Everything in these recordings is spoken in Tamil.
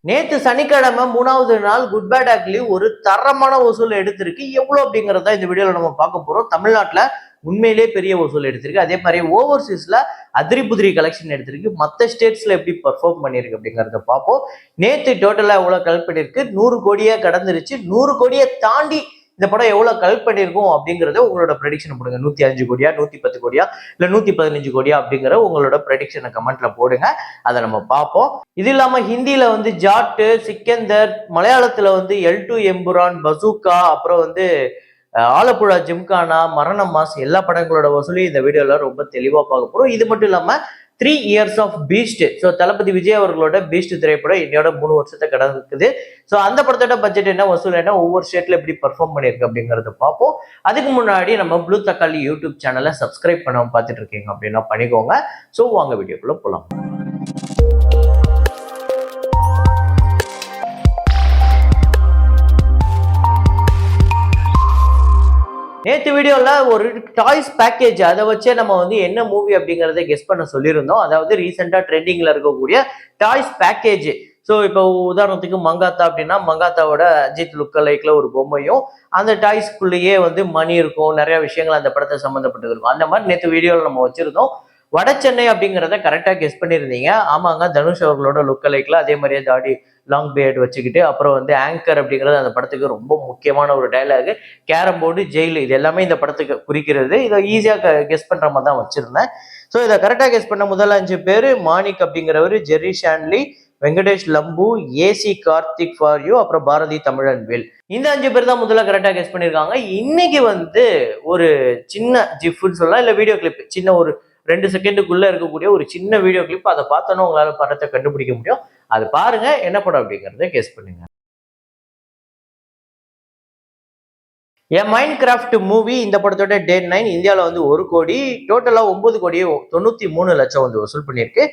நேத்து சனிக்கிழமை 3வது நாள் குட் பேட் ஆக்லி ஒரு தரமான வசூல் எடுத்திருக்கு. எவ்வளவு அப்படிங்கறத இந்த வீடியோல நம்ம பார்க்க போறோம். தமிழ்நாட்டுல உண்மையிலேயே பெரிய வசூல் எடுத்திருக்கு. அதே மாதிரி ஓவர்சீஸ்ல அதிரி புதிரி கலெக்ஷன் எடுத்திருக்கு. மற்ற ஸ்டேட்ஸ்ல எப்படி பெர்ஃபார்ம் பண்ணிருக்கு அப்படிங்கறத பார்ப்போம். நேத்து டோட்டலா எவ்வளவு கலெக்ட் பண்ணிருக்கு, 100 கோடியே கடந்துருச்சு. 100 கோடியை தாண்டி இந்த படம் எவ்வளவு கலெக்ட் பண்ணிருக்கும் அப்படிங்கறத உங்களோட ப்ரெடிக்ஷன் போடுங்க. 105 கோடியா, 110 கோடியா, இல்ல 115 கோடியா அப்படிங்கிற உங்களோட ப்ரெடிக்ஷனை கமெண்ட்ல போடுங்க. அதை நம்ம பார்ப்போம். இது இல்லாம ஹிந்தியில வந்து ஜாட்டு, சிக்கந்தர், மலையாளத்துல வந்து எல்2 எம்புரான், பசூக்கா, அப்புறம் வந்து ஆலப்புழா ஜிம்கானா, மரணம் மாஸ் எல்லா படங்களோட வசூலையும் இந்த வீடியோல ரொம்ப தெளிவா பார்க்க போறோம். இது மட்டும் இல்லாம 3 இயர்ஸ் ஆஃப் பீஸ்ட், ஸோ தளபதி விஜய் அவர்களோட பீஸ்ட் திரைப்படம் இன்னையோட 3 வருஷத்தை கடந்துருக்குது. ஸோ அந்த படத்தோட பட்ஜெட் என்ன, வசூல் என்ன, ஒவ்வொரு ஸ்டேட்ல எப்படி பர்ஃபார்ம் பண்ணிருக்கு அப்படிங்கறத பார்ப்போம். அதுக்கு முன்னாடி நம்ம ப்ளூ தக்காளி யூடியூப் சேனலை சப்ஸ்கிரைப் பண்ணாம பார்த்துட்டு இருக்கீங்க அப்படின்னா பண்ணிக்கோங்க. ஸோ வாங்க வீடியோக்குள்ள போலாம். நேற்று வீடியோல ஒரு டாய்ஸ் பேக்கேஜ் அதை வச்சே நம்ம வந்து என்ன மூவி அப்படிங்கறத கெஸ் பண்ண சொல்லியிருந்தோம். அதாவது ரீசெண்டா ட்ரெண்டிங்ல இருக்கக்கூடிய டாய்ஸ் பேக்கேஜ். ஸோ இப்போ உதாரணத்துக்கு மங்காத்தா அப்படின்னா மங்காத்தாவோட அஜித் லுக்க லைக்ல ஒரு பொம்மையும் அந்த டாய்ஸ்குள்ளேயே வந்து மணி இருக்கும், நிறைய விஷயங்கள் அந்த படத்தை சம்மந்தப்பட்டது இருக்கும். அந்த மாதிரி நேற்று வீடியோவில் நம்ம வச்சிருந்தோம். வட சென்னை அப்படிங்கிறத கரெக்டாக கெஸ் பண்ணியிருந்தீங்க. ஆமாங்க, தனுஷ் அவர்களோட லுக்க லைக்ல அதே மாதிரியே தாடி லாங் பியர்ட் வச்சுக்கிட்டு, அப்புறம் வந்து ஆங்கர் அப்படிங்கிறது அந்த படத்துக்கு ரொம்ப முக்கியமான ஒரு டைலாக். கேரம் போர்டு, ஜெயிலு, இது எல்லாமே இந்த படத்துக்கு குறிக்கிறது. இதை ஈஸியாக கெஸ் பண்ற மாதிரி தான் வச்சிருந்தேன். ஸோ இதை கரெக்டாக கெஸ் பண்ண முதல் 5 பேர் மாணிக் அப்படிங்கிறவர், Jerry Shanley, Venkatesh Lambu, AC Karthik for you, அப்புறம் பாரதி தமிழன் வேல். இந்த 5 பேர் தான் முதல்ல கரெக்டா கெஸ் பண்ணிருக்காங்க. இன்னைக்கு வந்து ஒரு சின்ன ஜிஃப்னு சொல்லலாம், இல்ல வீடியோ கிளிப், சின்ன ஒரு 2 செகண்டுக்குள்ள இருக்கக்கூடிய ஒரு சின்ன வீடியோ கிளிப். அதை பார்த்தோன்னா உங்களால படத்தை கண்டுபிடிக்க முடியும். அது பாருங்க, என்ன படம் அப்படிங்கறத கெஸ் பண்ணுங்க. என் மைண்ட் கிராஃப்ட் மூவி இந்த படத்தோட டே 9 இந்தியாவில் வந்து 1 கோடி, டோட்டலா 9 கோடியே 93 லட்சம் வந்து வசூல் பண்ணியிருக்கு.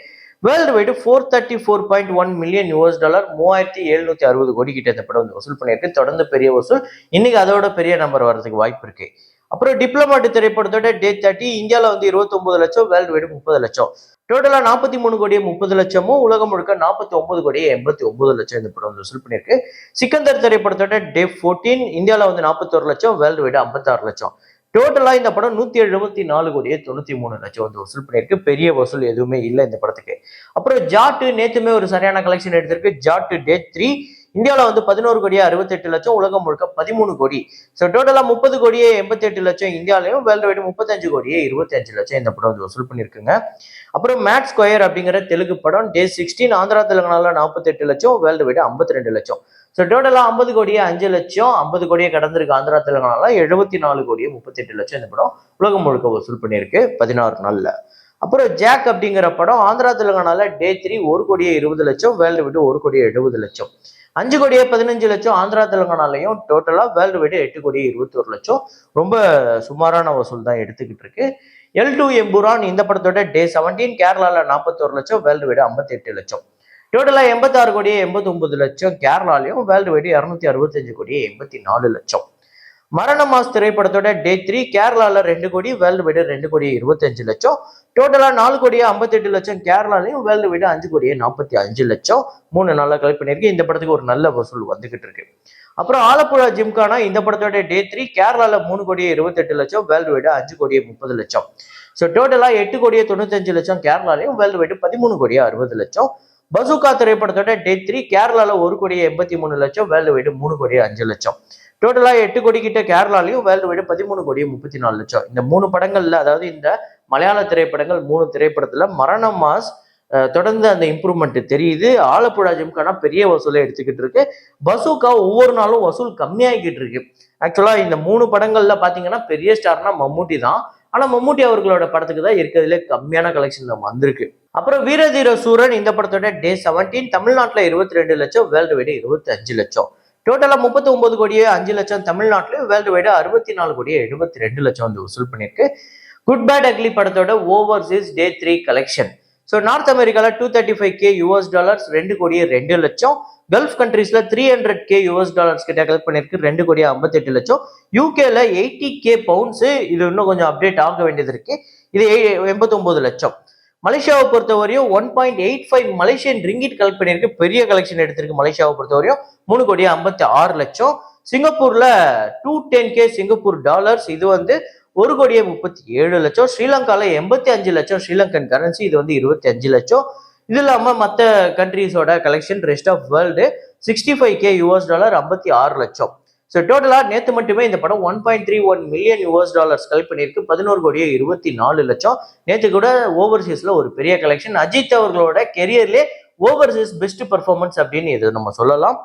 வேர்ல்டு வைடு 434.1 மில்லியன் US$, 3760 கோடி கிட்ட இந்த படம் வந்து வசூல் பண்ணியிருக்கு. தொடர்ந்து பெரிய வசூல். இன்னைக்கு அதோட பெரிய நம்பர் வர்றதுக்கு வாய்ப்பு இருக்கு. அப்புறம் டிப்ளமாட் திரைப்படத்தோட டே 30 இந்தியாவில் வந்து 29 லட்சம், வேர்ல்டு வைடு 30 லட்சம். டோட்டலா 43 கோடியே 30 லட்சமும், உலகம் முழுக்க 49 கோடியே 89 லட்சம் இந்த படம் வந்து வசூல் பண்ணியிருக்கு. சிக்கந்தர் திரைப்படத்தோட டே 14 இந்தியாவில் வந்து 41 லட்சம், வேர்ல்டு வைடு 56 லட்சம். டோட்டலா இந்த படம் 174 கோடியே 93 லட்சம் வந்து வசூல் பண்ணியிருக்கு. பெரிய வசூல் எதுவுமே இல்லை இந்த படத்துக்கு. அப்புறம் ஜாட்டு நேத்துமே ஒரு சரியான கலெக்ஷன் எடுத்திருக்கு. ஜாட்டு டே 3 இந்தியாவில் வந்து 11 கோடியே 68 லட்சம், உலகம் முழுக்க 13 கோடி. ஸோ டோட்டலா 30 கோடியே 88 லட்சம் இந்தியாலையும், வேர்ல்டு வைடு 35 கோடியே 25 லட்சம் இந்த படம் வந்து வசூல் பண்ணியிருக்குங்க. அப்புறம் மேட் ஸ்கொயர் அப்படிங்கிற தெலுங்கு படம் டே 16 ஆந்திரா தெலுங்கானால 48 லட்சம், வேர்ல்டு வைடு 52 லட்சம். ஸோ டோட்டலா 50 கோடியே 5 லட்சம், 50 கோடியே கடந்திருக்கு ஆந்திரா தெலுங்கானால, 74 கோடியே 38 லட்சம் இந்த படம் உலகம் முழுக்க வசூல் பண்ணியிருக்கு 16 நாள்ல. அப்புறம் ஜாக் அப்படிங்கிற படம் ஆந்திரா தெலுங்கானால டே 3 1 கோடியே 20 லட்சம், வேர்ல்டு வைடு 1 கோடியே 70 லட்சம். 5 கோடியே 15 லட்சம் ஆந்திரா தெலுங்கானாலையும், டோட்டலா வேர்ல்டு வைடு 8 கோடியே 21 லட்சம். ரொம்ப சுமாரான வசூல் தான் எடுத்துக்கிட்டு இருக்கு. எல்2 எம்புரான் இந்த படத்தோட டே 17 கேரளால 41 லட்சம், வேர்ல்டு வைடு 58 லட்சம். டோட்டலா 86 கோடியே 89 லட்சம் கேரளாலையும், வேர்ல்டு வைடு 265 கோடியே 84 லட்சம். மரண மாஸ் திரைப்படத்தோட டே 3 கேரளால 2 கோடி, வேர்ல்டு வைடு 2 கோடியே 25 லட்சம். டோட்டலா 4 கோடியே 58 லட்சம் கேரளாலையும், வேர்ல்டு வைடு 5 கோடியே 45 லட்சம். 3 நாளா கலெக்ட் பண்ணியிருக்கு. இந்த படத்துக்கு ஒரு நல்ல வசூல் வந்துகிட்டு இருக்கு. அப்புறம் ஆலப்புழா ஜிம்கானா இந்த படத்தோட டே 3 கேரளால 3 கோடியே 28 லட்சம், வேர்ல்டு வைடு 5 கோடியே 30 லட்சம். ஸோ டோட்டலா 8 கோடியே 95 லட்சம் கேரளாலையும், வேர்ல்டு வைடு 13 கோடியே 60 லட்சம். பசூக்கா திரைப்படத்தோட டே 3 கேரளால 1 கோடியே 83 லட்சம், வேர்ல்டு வைடு 3 கோடியே 5 லட்சம். டோட்டலா 8 கோடி கிட்ட கேரளாலையும், வேர்ல்டு வைடு 13 கோடியே 34 லட்சம். இந்த 3 படங்கள்ல, அதாவது இந்த மலையாள திரைப்படங்கள் 3 திரைப்படத்துல மரணம் மாஸ் தொடர்ந்து அந்த இம்ப்ரூவ்மெண்ட் தெரியுது. ஆலப்புழா ஜிம்கானா பெரிய வசூலை எடுத்துக்கிட்டு இருக்கு. பசூக்கா ஒவ்வொரு நாளும் வசூல் கம்மியாகிக்கிட்டு இருக்கு. ஆக்சுவலா இந்த 3 படங்கள்ல பாத்தீங்கன்னா பெரிய ஸ்டார்னா மம்முட்டி தான். ஆனா மம்முட்டி அவர்களோட படத்துக்கு தான் இருக்கிறதுல கம்மியான கலெக்ஷன் வந்திருக்கு. அப்புறம் வீரதீர சூரன் இந்த படத்தோட டே 17 தமிழ்நாட்டுல 22 லட்சம், வேர்ல்டு வைடு 25 லட்சம். டோட்டலா 39 கோடியே 5 லட்சம் தமிழ்நாட்டிலும், வேர்ல்டு வைடு 64 கோடியே 72 லட்சம் வந்து வசூல் பண்ணியிருக்கு. குட் பேட் அக்லி படத்தோட ஓவர்சீஸ் டே 3 கலெக்ஷன். ஸோ நார்த் அமெரிக்கால 235K US$, 2 கோடியே 2 லட்சம். கல்ஃப் கண்ட்ரீஸ்ல 300K US$ கிட்ட கலெக்ட் பண்ணிருக்கு, 2 கோடியே 58 லட்சம். யூகேல 80K பவுண்ட்ஸ், இது இன்னும் கொஞ்சம் அப்டேட் ஆக வேண்டியது இருக்கு, இது 89 லட்சம். மலேசியாவை பொறுத்தவரையும் 1.85 மலேசியன் ரிங்கிட் கலெக்ட் பண்ணியிருக்கு. பெரிய கலெக்ஷன் எடுத்திருக்கு மலேசியாவை பொறுத்தவரையும் 3,56,00,000. சிங்கப்பூர்ல 210K சிங்கப்பூர் டாலர்ஸ், இது வந்து 1,37,00,000. ஸ்ரீலங்கால 85 லட்சம் ஸ்ரீலங்கன் கரன்சி, இது வந்து 25 லட்சம். இது இல்லாம மற்ற கண்ட்ரீஸோட collection rest of world 65K US dollar 56 லட்சம். ஸோ டோட்டலா நேற்று மட்டுமே இந்த படம் 1.31 மில்லியன் யூஎஸ் டாலர்ஸ் கலெக்ட் பண்ணியிருக்கு. 11,24,00,000. நேற்று கூட ஓவர்சீஸ்ல ஒரு பெரிய கலெக்ஷன். அஜித் அவர்களோட கெரியர்லேயே ஓவர்சீஸ் பெஸ்ட் பர்ஃபார்மன்ஸ் அப்படின்னு இது நம்ம சொல்லலாம்.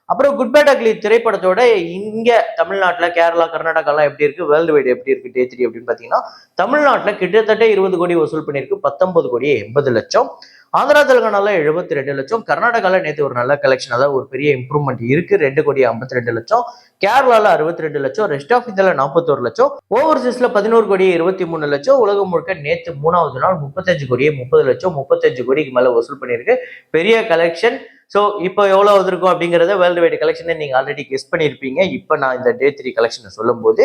அப்புறம் குட் பேட் அக்லி திரைப்படத்தோட இங்க தமிழ்நாட்டுல, கேரளா, கர்நாடகாலாம் எப்படி இருக்கு, வேர்ல்டு வைடு எப்படி இருக்கு டே 3 அப்படின்னு பாத்தீங்கன்னா, தமிழ்நாட்டுல கிட்டத்தட்ட 20 கோடி வசூல் பண்ணிருக்கு. 19,80,00,000. ஆந்திரா தெலுங்கானால 72 லட்சம். கர்நாடகால நேற்று ஒரு நல்ல கலெக்ஷன், அதாவது ஒரு பெரிய இம்ப்ரூவ்மெண்ட் இருக்கு. 2,52,00,000. கேரளால 62 லட்சம். ரெஸ்ட் ஆஃப் இந்தியால 41 லட்சம். ஓவர்சீஸ்ல 11,23,00,000. உலகம் முழுக்க நேற்று 3வது நாள் 35,30,00,000, 35 கோடிக்கு மேல வசூல் பண்ணியிருக்கு. பெரிய கலெக்ஷன். ஸோ இப்போ எவ்வளோ வந்திருக்கும் அப்படிங்கிறத வேர்ல்டு வைடு கலெக்ஷனை நீங்கள் ஆல்ரெடி கெஸ் பண்ணியிருப்பீங்க. இப்போ நான் இந்த டே 3 கலெக்ஷனை சொல்லும் போது,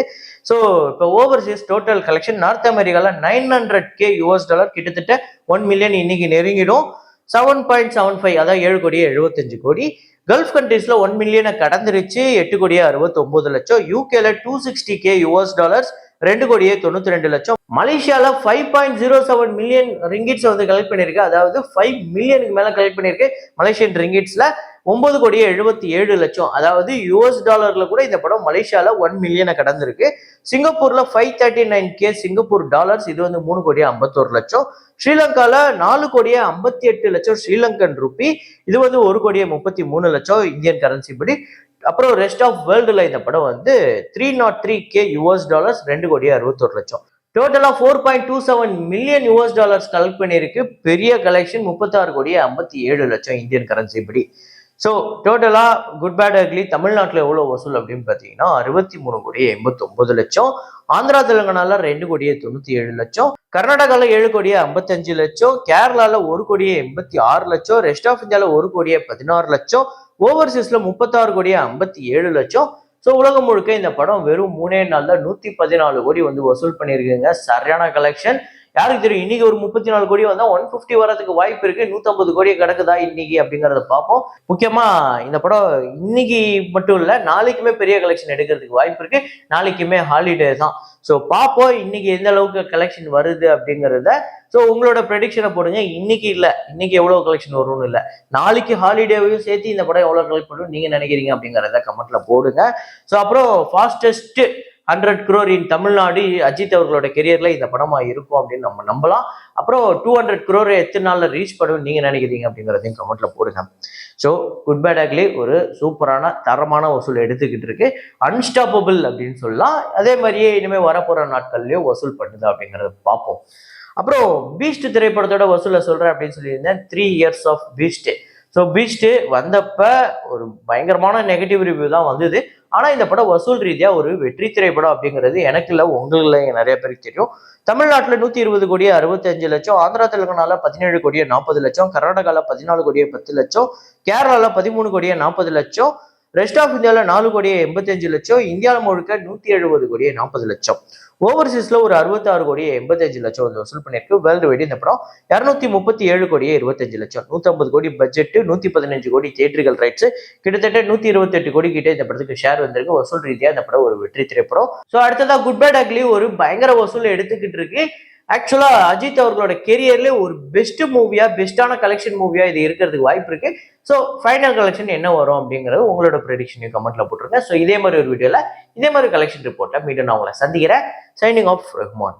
ஸோ இப்போ ஓவர்சீஸ் டோட்டல் கலெக்ஷன் நார்த் அமெரிக்காவில் 900K யூஎஸ் டாலர், கிட்டத்தட்ட 1 மில்லியன் இன்னைக்கு நெருங்கிடும். 7.75, அதாவது 7,75,00,000. கல்ஃப் கண்ட்ரீஸ்ல 1 மில்லியனை கடந்துருச்சு. 8,69,00,000. யூகேல 260K யூஎஸ் டாலர்ஸ், 2,92,00,000. மலேசியால 5.07 மில்லியன் ரிங்கிட்ஸ் வந்து கலெக்ட் பண்ணிருக்கு. அதாவது 5 மில்லியனுக்கு மேல கலெக்ட் பண்ணிருக்கு மலேசியன் ரிங்கிட்ஸ்ல. 9,77,00,000. அதாவது யூஎஸ் டாலர்ல கூட இந்த படம் மலேசியால 1 மில்லியனை கடந்திருக்கு. சிங்கப்பூர்ல 539K சிங்கப்பூர் டாலர்ஸ், இது வந்து 3,51,00,000. ஸ்ரீலங்கால 4,58,00,000 ஸ்ரீலங்கன் ருபி, இது வந்து 1,33,00,000 இந்தியன் கரன்சி படி. அப்புறம் ரெஸ்ட் ஆஃப் வேர்ல்டுல இந்த படம் வந்து 303K யூஎஸ் டாலர்ஸ், 2,61,00,000. டோட்டலா 4.27 மில்லியன் யூஎஸ் டாலர்ஸ் கலெக்ட் பண்ணியிருக்கு. பெரிய கலெக்ஷன். 36,57,00,000 இந்தியன் கரன்சி படி. ஸோ டோட்டலா குட் பேட் அக்லி தமிழ்நாட்டில் எவ்வளோ வசூல் அப்படின்னு பார்த்தீங்கன்னா 63,89,00,000. ஆந்திரா தெலுங்கானால 2,97,00,000. கர்நாடகாவில் 7,55,00,000. கேரளால 1,86,00,000. ரெஸ்ட் ஆஃப் இந்தியாவில் 1,16,00,000. ஓவர்சீஸ்ல 36,57,00,000. ஸோ உலகம் முழுக்க இந்த படம் வெறும் 3 நாள்ல 114 கோடி வந்து வசூல் பண்ணியிருக்குங்க. சரியான கலெக்ஷன். யாருக்கு தெரியும், இன்னைக்கு ஒரு 34 கோடி வந்தா 150 வரதுக்கு வாய்ப்பு இருக்கு. 150 கோடி கிடக்குதா இன்னைக்கு அப்படிங்கறத பார்ப்போம். முக்கியமா இந்த படம் இன்னைக்கு மட்டும் இல்ல, நாளைக்குமே பெரிய கலெக்ஷன் எடுக்கிறதுக்கு வாய்ப்பு இருக்கு. நாளைக்குமே ஹாலிடே தான். ஸோ பார்ப்போம் இன்னைக்கு எந்த அளவுக்கு கலெக்ஷன் வருது அப்படிங்கிறத. ஸோ உங்களோட ப்ரெடிக்ஷனை போடுங்க. இன்னைக்கு இல்ல, இன்னைக்கு எவ்வளவு கலெக்ஷன் வரும்னு இல்ல, நாளைக்கு ஹாலிடேவையும் சேர்த்து இந்த படம் எவ்வளவு கலெக்ட் பண்ணும் நீங்க நினைக்கிறீங்க அப்படிங்கிறத கமெண்ட்ல போடுங்க. ஸோ அப்புறம் ஃபாஸ்டஸ்ட் 100 crore இன் தமிழ்நாடு அஜித் அவர்களோட கெரியர்ல இந்த படமா இருக்கும் அப்படின்னு நம்ம நம்பலாம். அப்புறம் 200 crore எத்தனை நாள்ல ரீச் பண்ணும் நீங்க நினைக்கிறீங்க அப்படிங்கிறதையும் கமெண்ட்ல போடுங்க. ஸோ குட் பேட் அக்லி ஒரு சூப்பரான தரமான வசூல் எடுத்துக்கிட்டு இருக்கு. அன்ஸ்டாப்பபிள் அப்படின்னு சொல்லலாம். அதே மாதிரியே இனிமே வரப்போற நாட்கள்லயும் வசூல் பண்ணுது அப்படிங்கறத பார்ப்போம். அப்புறம் பீஸ்ட் திரைப்படத்தோட வசூலை சொல்றேன் அப்படின்னு சொல்லியிருந்தேன். 3 years of Beast. So Beast வந்தப்ப ஒரு பயங்கரமான நெகட்டிவ் ரிவ்யூ தான் வந்தது. ஆனா இந்த படம் வசூல் ரீதியா ஒரு வெற்றி திரைப்படம் அப்படிங்கிறது எனக்கு இல்ல, உங்கள நிறைய பேருக்கு தெரியும். தமிழ்நாட்டுல 120 கோடி 65,00,000. ஆந்திரா தெலுங்கானால 17 கோடி 40,00,000. கர்நாடகால 14 கோடி 10,00,000. கேரளால 13 கோடி 40,00,000. ரெஸ்ட் ஆஃப் இந்தியாவில் 4,85,00,000. இந்தியாவில் முழுக்க 170 கோடி 40,00,000. ஓவர்சீஸ்ல ஒரு 66 கோடி 85,00,000 வந்து வசூல் பண்ணிருக்கு. வேர்ல்டு வைடு இந்த படம் 237 கோடி 25,00,000. 150 கோடி பட்ஜெட், 115 கோடி தியேட்டர்கள் ரைட்ஸ், கிட்டத்தட்ட 128 கோடி கிட்ட இந்த படத்துக்கு ஷேர் வந்திருக்கு. வசூல் ரீதியா இந்த படம் ஒரு வெற்றி திரைப்படம். ஸோ அடுத்ததா குட் பேட் அக்லி ஒரு பயங்கர வசூல் எடுத்துக்கிட்டு இருக்கு. ஆக்சுவலா அஜித் அவர்களோட கெரியர்ல ஒரு பெஸ்ட் மூவியா, பெஸ்டான கலெக்ஷன் மூவியா இது இருக்கிறதுக்கு வாய்ப்பு இருக்கு. ஸோ ஃபைனல் கலெக்ஷன் என்ன வரும் அப்படிங்கிறது உங்களோட ப்ரெடிக்ஷனையும் கமெண்ட்ல போட்டுருங்க. ஸோ இதே மாதிரி ஒரு வீடியோல இதே மாதிரி கலெக்ஷன் ரிப்போர்ட்ல மீண்டும் நான் உங்களை சந்திக்கிறேன். Signing off Rahman.